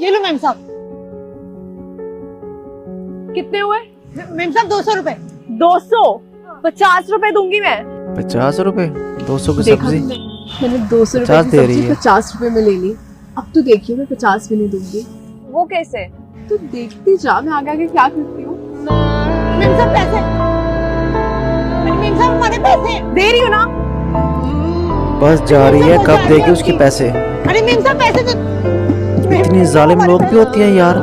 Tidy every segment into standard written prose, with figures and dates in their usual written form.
ये लो मैम साहब। कितने हुए? मैम साहब 200 रुपए। 200? 50 रुपए दूंगी मैं। 50 रुपए? 200 की देखा सब्जी तुमने? मैंने 200 रुपए 50 की दे रही सब्जी है। 50 रुपए में ले ली। अब तो देखियो मैं 50 भी नहीं दूंगी। वो कैसे? तू देखती जा मैं आगे आगे क्या करती हूँ। मैम साहब पैसे। अरे मैम साहब हमारे पैसे। दे रही हूँ ना। बस जा रही है, कब देगी उसके पैसे? अरे मैम साहब पैसे तो इतनी जालिम लोग भी होती हैं यार।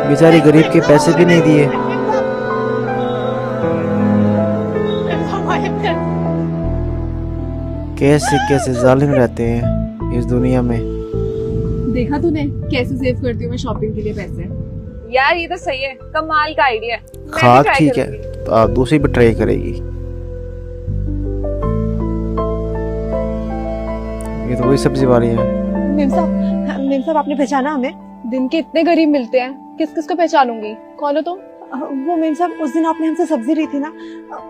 बेचारी गरीब के पैसे भी नहीं दिए। कैसे कैसे जालिम रहते हैं इस दुनिया में। देखा तूने कैसे सेव करती हूँ मैं शॉपिंग के लिए पैसे। यार ये तो सही है, कमाल का आइडिया है। मैं भी खाक try ठीक है, करूंगी। तो आप दूसरी भी ट्राई करेगी। ये तो वही सब्जी वाली है। मैम साहब आपने पहचाना हमें? दिन के इतने गरीब मिलते हैं, किस किस को पहचानूंगी? कौन हो तुम? वो मैम साहब उस दिन आपने हमसे सब्जी ली थी ना,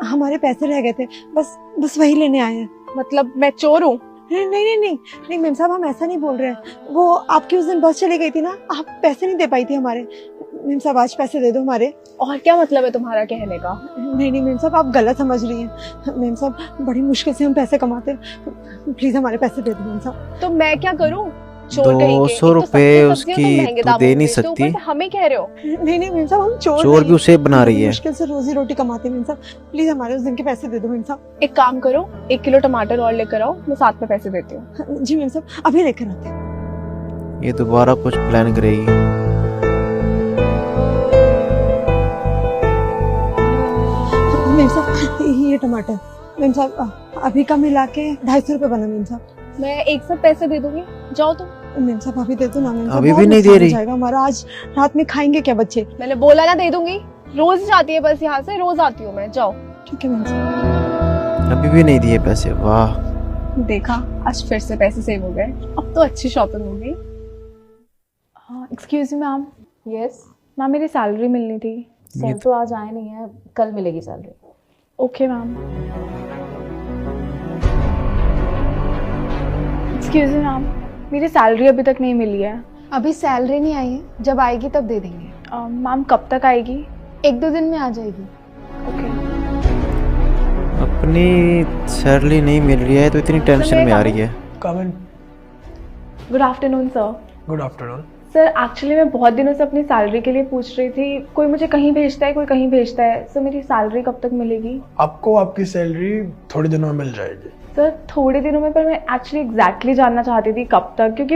हमारे पैसे रह गए थे, बस वही लेने आए हैं। मतलब मैं चोर हूँ? नहीं मैम साहब हम ऐसा नहीं बोल रहे हैं। वो आपकी उस दिन बस चली गई थी ना, आप पैसे नहीं दे पाई थी हमारे। मैम साहब आज पैसे दे दो हमारे। और क्या मतलब है तुम्हारा कहने का? नहीं मैम साहब आप गलत समझ रही हैं। मैम साहब बड़ी मुश्किल से हम पैसे कमाते हैं, प्लीज हमारे पैसे दे दो मैम साहब। तो मैं क्या करूँ? चोर कहीं के। 200 रुपए उसकी तू दे नहीं सकती। हमें कह रहे हो? नहीं मैम साहब हम चोर चोर नहीं। भी उसे बना रही है। मुश्किल से रोजी रोटी कमाते हैं मैम साहब, प्लीज हमारे उस दिन के पैसे दे दो मैम साहब। एक काम करो, 1 किलो टमाटर और लेकर आओ, मैं साथ में पैसे देती हूँ। जी मैम साहब अभी लेकर आते हैं। ये दोबारा कुछ प्लान करेगी। मैम साहब ये टमाटर। मैम साहब अभी का मिला के 250 रुपए बना मैम साहब। मैं एक साथ पैसे दे दूंगी, जाओ तुम। मैम साहब अभी दे दो ना मैम साहब, अभी भी बहुत नहीं दे नुकसान हो रही। जाएगा हमारा। आज रात में खाएंगे क्या बच्चे? मैंने बोला ना दे दूंगी। रोज जाती है बस यहाँ से, रोज आती हूँ मैं, जाओ। ठीक है मैम साहब। अभी भी नहीं दिए पैसे, वाह। देखा, आज फिर से पैसे सेव हो गए। अब तो अच्छी शॉपिंग हो गई। Excuse me ma'am. Yes ma'am मेरी सैलरी मिलनी थी। सर तो आज आए नहीं है, कल मिलेगी salary. Okay ma'am. Excuse me ma'am, मेरी सैलरी अभी तक नहीं मिली है। अभी सैलरी नहीं आई है, जब आएगी तब दे देंगे। मैम कब तक आएगी? 1-2 दिन में आ जाएगी। ओके। अपनी सैलरी नहीं मिल रही है तो इतनी टेंशन में आ रही है। Come in. Good afternoon sir. Good afternoon. Sir actually मैं बहुत दिनों से अपनी सैलरी के लिए पूछ रही थी। कोई मुझे कहीं भेजता है, कोई कहीं भेजता है। सर मेरी सैलरी कब तक मिलेगी? आपको आपकी सैलरी थोड़ी दिनों में मिल जाएगी। सर थोड़े दिनों में, पर मैं एक्चुअली एग्जैक्टली जानना चाहती थी कब तक, क्योंकि